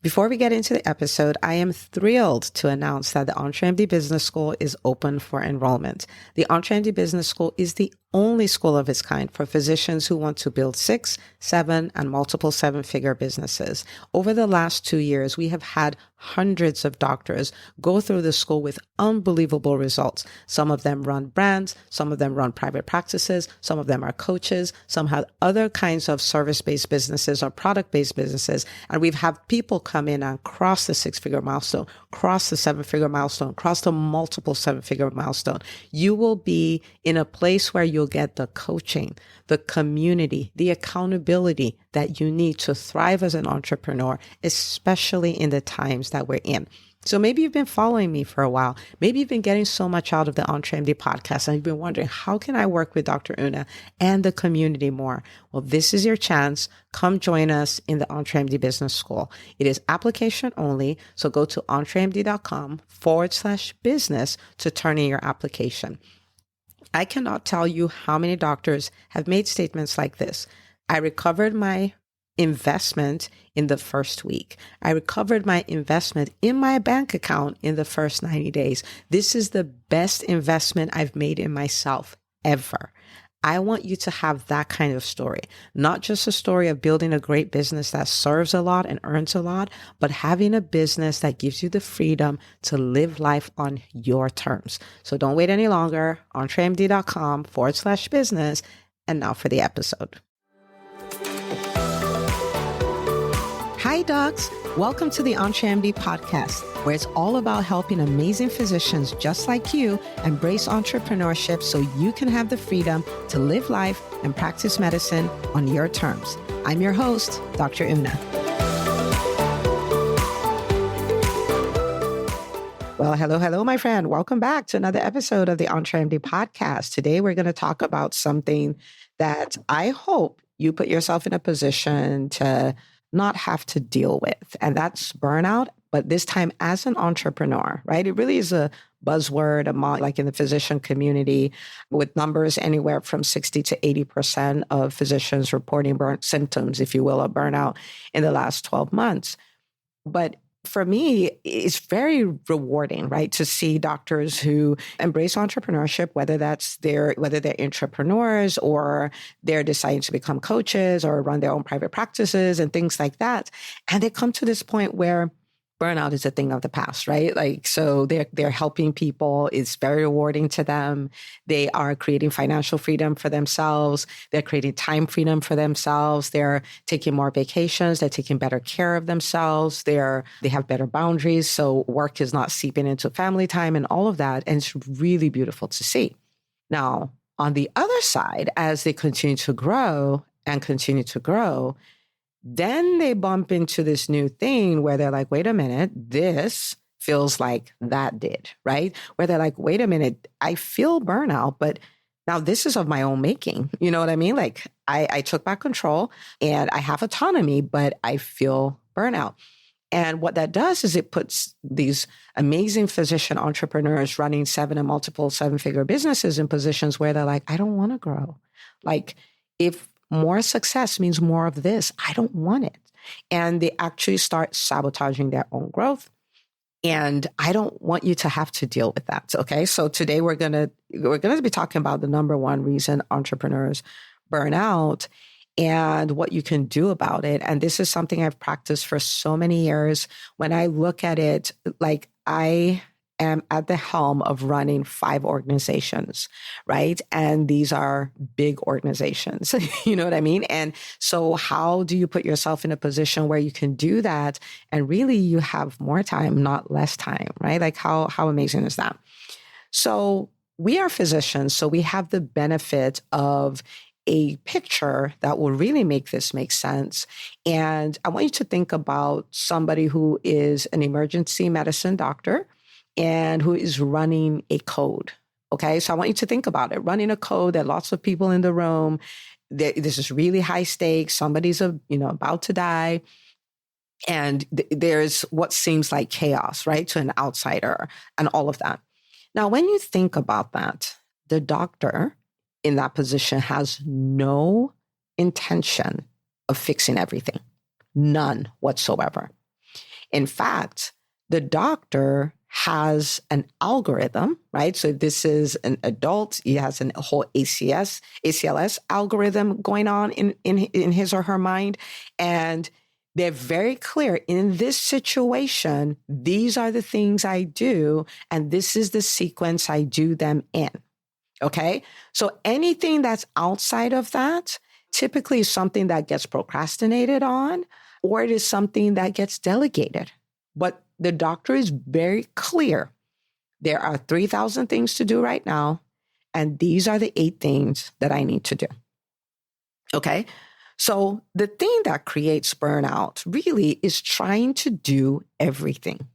Before we get into the episode, I am thrilled to announce that the EntreMD Business School is open for enrollment. The EntreMD Business School is the only school of its kind for physicians who want to build 6, 7, and multiple 7-figure businesses. Over the last 2 years, we have had hundreds of doctors go through the school with unbelievable results. Some of them run brands, some of them run private practices, some of them are coaches, some have other kinds of service-based businesses or product-based businesses. And we've had people come in and cross the 6-figure milestone, cross the 7-figure milestone, cross the multiple 7-figure milestone. You will be in a place where you'll get the coaching, the community, the accountability that you need to thrive as an entrepreneur, especially in the times that we're in. So maybe you've been following me for a while. Maybe you've been getting so much out of the EntreMD podcast and you've been wondering, how can I work with Dr. Una and the community more? Well, this is your chance. Come join us in the EntreMD Business School. It is application only. So go to entremd.com/business to turn in your application. I cannot tell you how many doctors have made statements like this. I recovered my investment in the first week. I recovered my investment in my bank account in the first 90 days. This is the best investment I've made in myself ever. I want you to have that kind of story, not just a story of building a great business that serves a lot and earns a lot, but having a business that gives you the freedom to live life on your terms. So don't wait any longer. entremd.com/business. And now for the episode. Hi, docs. Welcome to the EntreMD podcast, where it's all about helping amazing physicians just like you embrace entrepreneurship so you can have the freedom to live life and practice medicine on your terms. I'm your host, Dr. Una. Well, hello, my friend. Welcome back to another episode of the EntreMD podcast. Today, we're going to talk about something that I hope you put yourself in a position to not have to deal with, and that's burnout, but this time as an entrepreneur, right? It really is a buzzword like in the physician community, with numbers anywhere from 60 to 80% of physicians reporting symptoms, if you will, of burnout in the last 12 months. But for me, it's very rewarding, right, to see doctors who embrace entrepreneurship, whether they're entrepreneurs or they're deciding to become coaches or run their own private practices and things like that. And they come to this point where burnout is a thing of the past, right? So they're helping people. It's very rewarding to them. They are creating financial freedom for themselves. They're creating time freedom for themselves. They're taking more vacations. They're taking better care of themselves. They have better boundaries. So work is not seeping into family time and all of that. And it's really beautiful to see. Now, on the other side, as they continue to grow, then they bump into this new thing where they're like, wait a minute, this feels like that did, right? Where they're like, wait a minute, I feel burnout, but now this is of my own making. You know what I mean? Like I took back control and I have autonomy, but I feel burnout. And what that does is it puts these amazing physician entrepreneurs running 7 and multiple 7-figure businesses in positions where they're like, I don't want to grow. Like if more success means more of this, I don't want it. And they actually start sabotaging their own growth. And I don't want you to have to deal with that. Okay. So today we're gonna be talking about the number one reason entrepreneurs burn out and what you can do about it. And this is something I've practiced for so many years. When I look at it, like I am at the helm of running 5 organizations, right? And these are big organizations, you know what I mean? And so how do you put yourself in a position where you can do that and really you have more time, not less time, right? Like how amazing is that? So we are physicians, so we have the benefit of a picture that will really make this make sense. And I want you to think about somebody who is an emergency medicine doctor and who is running a code. Okay, so I want you to think about it. Running a code, there are lots of people in the room. This is really high stakes. Somebody's about to die. And there's what seems like chaos, right, to an outsider and all of that. Now, when you think about that, the doctor in that position has no intention of fixing everything. None whatsoever. In fact, the doctor has an algorithm, right? So this is an adult. He has a whole ACLS algorithm going on in his or her mind. And they're very clear in this situation. These are the things I do, and this is the sequence I do them in. Okay. So anything that's outside of that typically is something that gets procrastinated on, or it is something that gets delegated. But the doctor is very clear. There are 3,000 things to do right now, and these are the 8 things that I need to do. Okay. So the thing that creates burnout really is trying to do everything.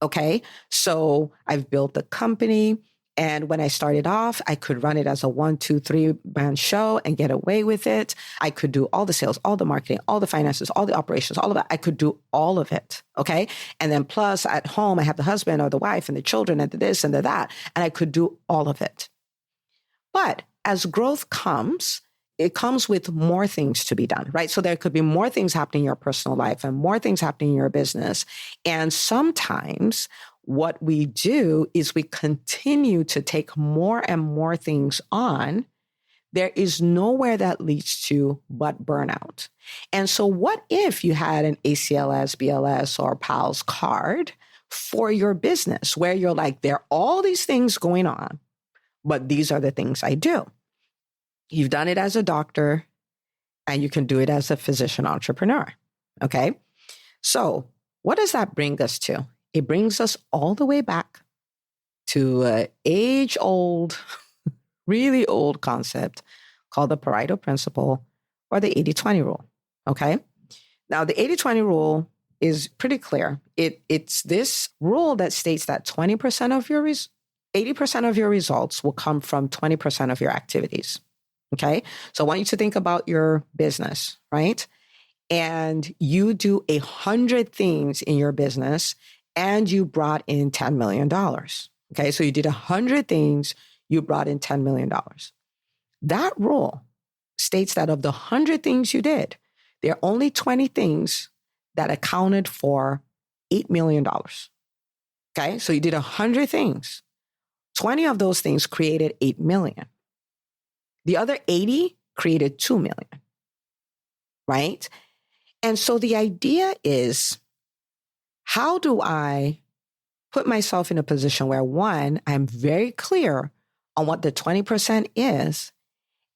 Okay. So I've built a company. And when I started off, I could run it as a 1, 2, 3 man show and get away with it. I could do all the sales, all the marketing, all the finances, all the operations, all of that. I could do all of it. Okay. And then plus at home, I have the husband or the wife and the children and the this and the that. And I could do all of it. But as growth comes, it comes with more things to be done, right? So there could be more things happening in your personal life and more things happening in your business. And sometimes what we do is we continue to take more and more things on. There is nowhere that leads to but burnout. And so what if you had an ACLS, BLS, or PALS card for your business where you're like, there are all these things going on, but these are the things I do. You've done it as a doctor, and you can do it as a physician entrepreneur. Okay. So what does that bring us to? It brings us all the way back to an age-old, really old concept called the Pareto principle or the 80-20 rule. Okay. Now, the 80-20 rule is pretty clear. It's this rule that states that 80% of your results will come from 20% of your activities. Okay. So I want you to think about your business, right? And you do 100 things in your business and you brought in $10 million. Okay. So you did 100 things, you brought in $10 million. That rule states that of the 100 things you did, there are only 20 things that accounted for $8 million. Okay. So you did 100 things. 20 of those things created 8 million. The other 80 created 2 million, right? And so the idea is, how do I put myself in a position where, one, I'm very clear on what the 20% is,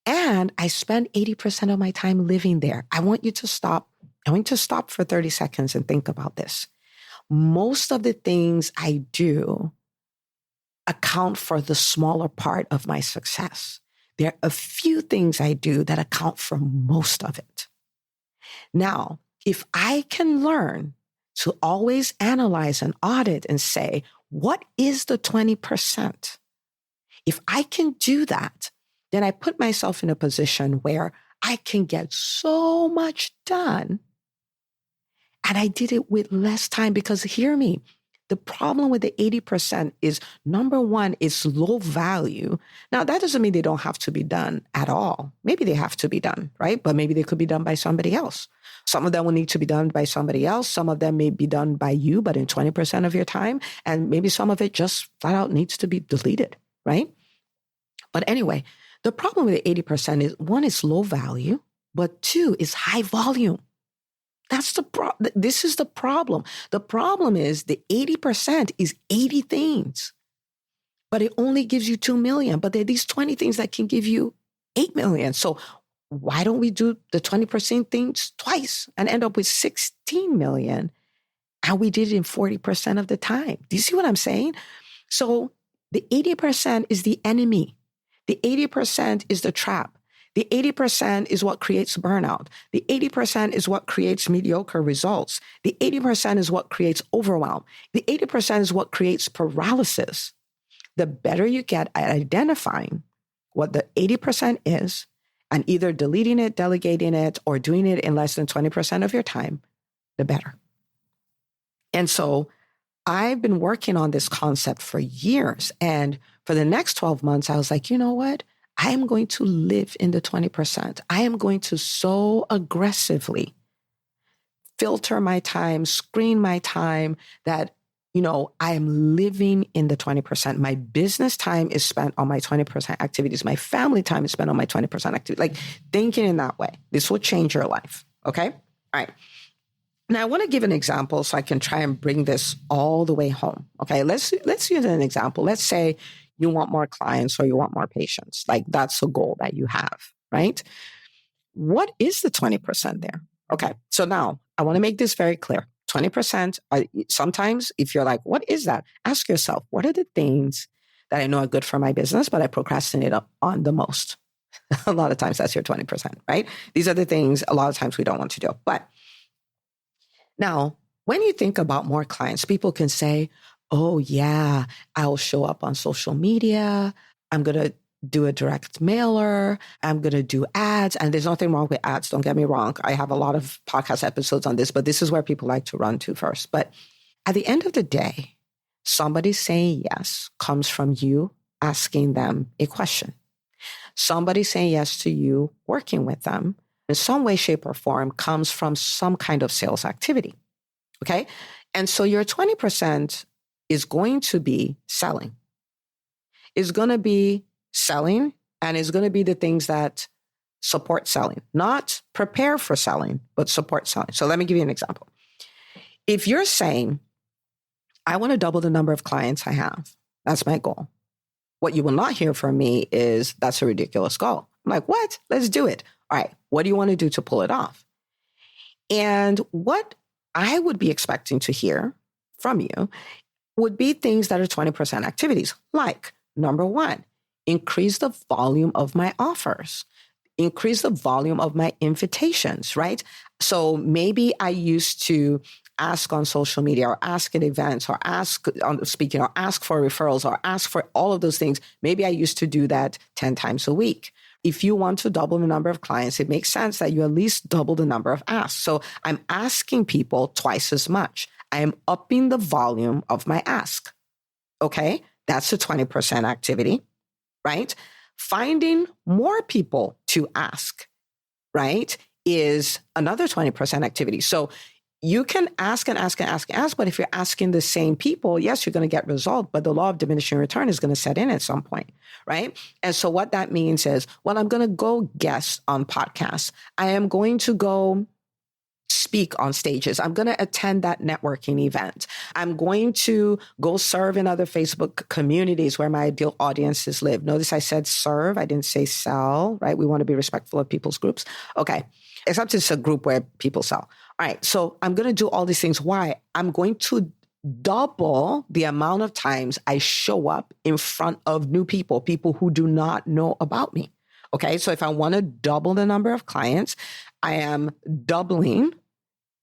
and I spend 80% of my time living there? I want you to stop. I want you to stop for 30 seconds and think about this. Most of the things I do account for the smaller part of my success. There are a few things I do that account for most of it. Now, if I can learn to always analyze and audit and say, what is the 20%? If I can do that, then I put myself in a position where I can get so much done. And I did it with less time, because hear me, the problem with the 80% is, number one, it's low value. Now, that doesn't mean they don't have to be done at all. Maybe they have to be done, right? But maybe they could be done by somebody else. Some of them will need to be done by somebody else. Some of them may be done by you, but in 20% of your time. And maybe some of it just flat out needs to be deleted, right? But anyway, the problem with the 80% is, one, is low value, but two, is high volume. That's this is the problem. The problem is the 80% is 80 things, but it only gives you 2 million. But there are these 20 things that can give you 8 million. So why don't we do the 20% things twice and end up with 16 million? And we did it in 40% of the time. Do you see what I'm saying? So the 80% is the enemy. The 80% is the trap. The 80% is what creates burnout. The 80% is what creates mediocre results. The 80% is what creates overwhelm. The 80% is what creates paralysis. The better you get at identifying what the 80% is and either deleting it, delegating it, or doing it in less than 20% of your time, the better. And so I've been working on this concept for years. And for the next 12 months, I was like, you know what? I am going to live in the 20%. I am going to so aggressively filter my time, screen my time, that, I am living in the 20%. My business time is spent on my 20% activities. My family time is spent on my 20% activity. Like thinking in that way, this will change your life. Okay. All right. Now I want to give an example so I can try and bring this all the way home. Okay. Let's use an example. Let's say you want more clients or you want more patients. Like that's a goal that you have, right? What is the 20% there? Okay. So now I want to make this very clear. 20%, sometimes if you're like, what is that? Ask yourself, what are the things that I know are good for my business, but I procrastinate on the most? A lot of times that's your 20%, right? These are the things a lot of times we don't want to do. But now, when you think about more clients, people can say, oh yeah, I'll show up on social media. I'm going to do a direct mailer. I'm going to do ads. And there's nothing wrong with ads. Don't get me wrong. I have a lot of podcast episodes on this, but this is where people like to run to first. But at the end of the day, somebody saying yes comes from you asking them a question. Somebody saying yes to you working with them in some way, shape, or form comes from some kind of sales activity. Okay. And so your 20% is going to be selling. It's going to be selling, and it's going to be the things that support selling, not prepare for selling, but support selling. So let me give you an example. If you're saying, I want to double the number of clients I have, that's my goal. What you will not hear from me is, that's a ridiculous goal. I'm like, what? Let's do it. All right. What do you want to do to pull it off? And what I would be expecting to hear from you would be things that are 20% activities, like number one, increase the volume of my offers, increase the volume of my invitations, right? So maybe I used to ask on social media or ask at events or ask on speaking or ask for referrals or ask for all of those things. Maybe I used to do that 10 times a week. If you want to double the number of clients, it makes sense that you at least double the number of asks. So I'm asking people twice as much. I am upping the volume of my ask. Okay, that's a 20% activity, right? Finding more people to ask, right, is another 20% activity. So you can ask and ask and ask and ask, but if you're asking the same people, yes, you're going to get results, but the law of diminishing return is going to set in at some point, right? And so what that means is, well, I'm going to go guest on podcasts. I am going to go speak on stages. I'm going to attend that networking event. I'm going to go serve in other Facebook communities where my ideal audiences live. Notice I said serve. I didn't say sell, right? We want to be respectful of people's groups. Okay. Except it's a group where people sell. All right. So I'm going to do all these things. Why? I'm going to double the amount of times I show up in front of new people who do not know about me. Okay. So if I want to double the number of clients, I am doubling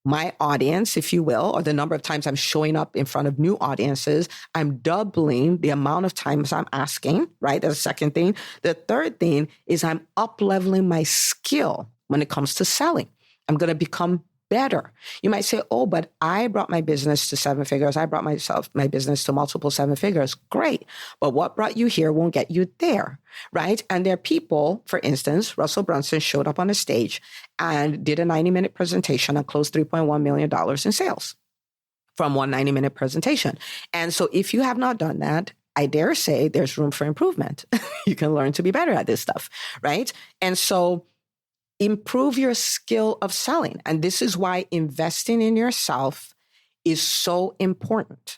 my audience, if you will, or the number of times I'm showing up in front of new audiences. I'm doubling the amount of times I'm asking, right? That's the second thing. The third thing is I'm up-leveling my skill when it comes to selling. I'm going to become better. You might say, oh, but I brought my business to 7 figures. I brought my business to multiple 7 figures. Great. But what brought you here won't get you there, right? And there are people, for instance, Russell Brunson showed up on a stage and did a 90-minute presentation and closed $3.1 million in sales from one 90-minute presentation. And so if you have not done that, I dare say there's room for improvement. You can learn to be better at this stuff, right? And so improve your skill of selling. And this is why investing in yourself is so important.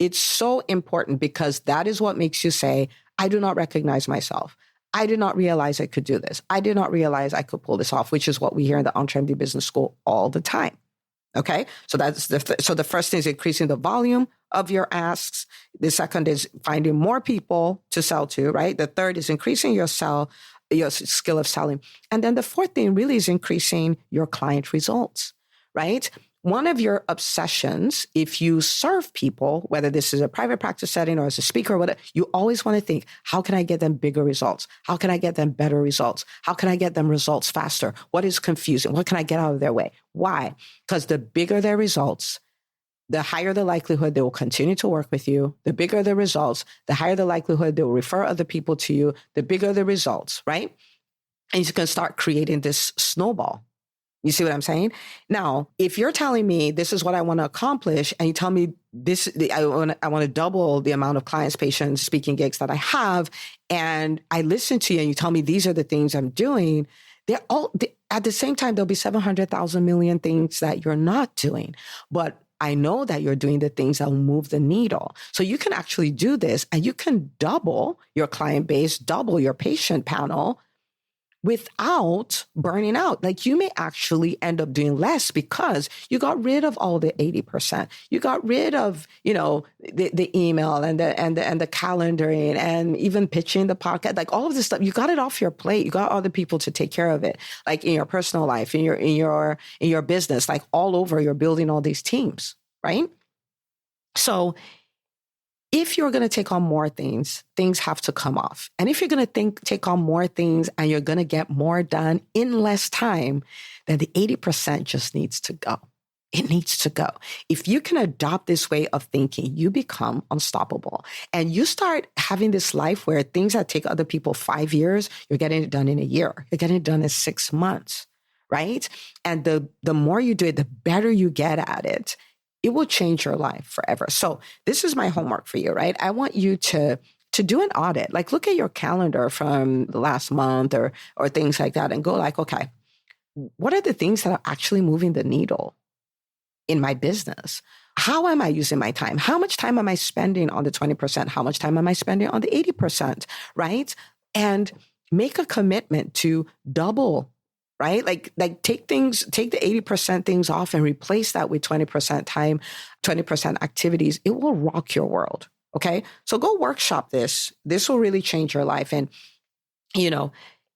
It's so important because that is what makes you say, I do not recognize myself. I did not realize I could do this. I did not realize I could pull this off, which is what we hear in the EntreMD Business School all the time. Okay. So that's so the first thing is increasing the volume of your asks. The second is finding more people to sell to, right? The third is increasing your skill of selling. And then the fourth thing really is increasing your client results, right? One of your obsessions, if you serve people, whether this is a private practice setting or as a speaker or whatever, you always want to think, how can I get them bigger results? How can I get them better results? How can I get them results faster? What is confusing? What can I get out of their way? Why? Because the bigger their results, the higher the likelihood they will continue to work with you. The bigger the results, the higher the likelihood they will refer other people to you. The bigger the results, right? And you can start creating this snowball. You see what I'm saying? Now, if you're telling me this is what I want to accomplish, and you tell me this, I want to double the amount of clients, patients, speaking gigs that I have, and I listen to you and you tell me these are the things I'm doing, at the same time, there'll be 700,000 million things that you're not doing. But I know that you're doing the things that will move the needle. So you can actually do this and you can double your client base, double your patient panel without burning out. Like you may actually end up doing less because you got rid of all the 80%. You got rid of, the email and the calendaring and even pitching the podcast, like all of this stuff. You got it off your plate. You got other people to take care of it, like in your personal life, in your business, like all over. You're building all these teams, right? So if you're going to take on more things, things have to come off. And if you're going to take on more things and you're going to get more done in less time, then the 80% just needs to go. It needs to go. If you can adopt this way of thinking, you become unstoppable. And you start having this life where things that take other people 5 years, you're getting it done in a year. You're getting it done in 6 months, right? And the more you do it, the better you get at it. It will change your life forever. So this is my homework for you, right? I want you to do an audit. Like look at your calendar from the last month or things like that and go like, okay, what are the things that are actually moving the needle in my business? How am I using my time? How much time am I spending on the 20%? How much time am I spending on the 80%, right? And make a commitment to double, right? Like take the 80% things off and replace that with 20% time, 20% activities. It will rock your world. Okay. So go workshop this. This will really change your life. And,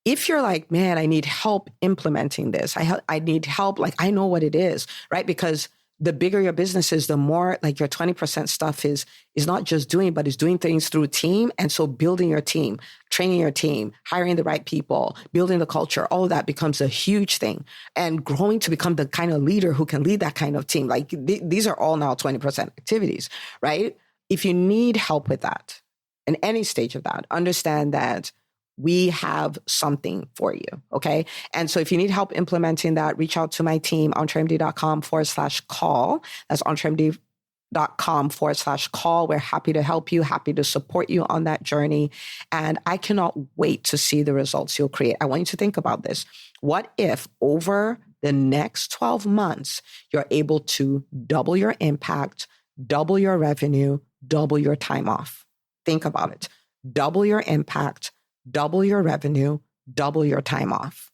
if you're like, man, I need help implementing this. I need help. Like I know what it is, right? Because the bigger your business is, the more like your 20% stuff is not just doing, but is doing things through team. And so building your team, training your team, hiring the right people, building the culture, all of that becomes a huge thing, and growing to become the kind of leader who can lead that kind of team. Like these are all now 20% activities, right? If you need help with that in any stage of that, understand that we have something for you. Okay. And so if you need help implementing that, reach out to my team, entremd.com/call. That's entremd.com/call. We're happy to help you, happy to support you on that journey. And I cannot wait to see the results you'll create. I want you to think about this. What if over the next 12 months, you're able to double your impact, double your revenue, double your time off? Think about it. Double your impact, double your revenue, double your time off.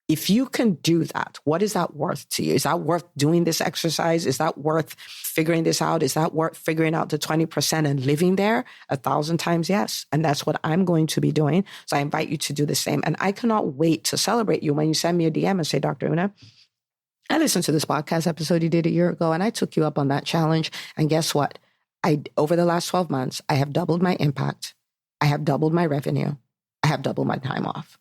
If you can do that, what is that worth to you? Is that worth doing this exercise? Is that worth figuring this out? Is that worth figuring out the 20% and living there? 1,000 times yes. And that's what I'm going to be doing. So I invite you to do the same. And I cannot wait to celebrate you when you send me a DM and say, Dr. Una, I listened to this podcast episode you did a year ago and I took you up on that challenge. And guess what? Over the last 12 months, I have doubled my impact. I have doubled my revenue. I have doubled my time off.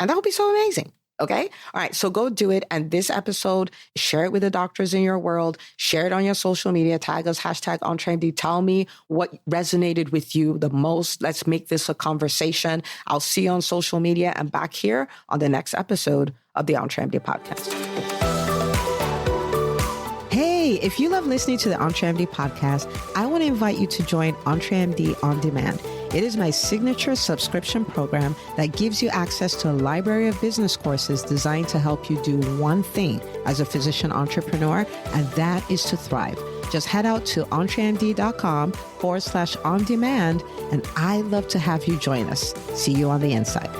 And that would be so amazing. Okay. All right. So go do it. And this episode, share it with the doctors in your world. Share it on your social media. Tag us, #EntreMD. Tell me what resonated with you the most. Let's make this a conversation. I'll see you on social media and back here on the next episode of the EntreMD podcast. Hey, if you love listening to the EntreMD podcast, I want to invite you to join EntreMD On Demand. It is my signature subscription program that gives you access to a library of business courses designed to help you do one thing as a physician entrepreneur, and that is to thrive. Just head out to entremd.com/on-demand, and I'd love to have you join us. See you on the inside.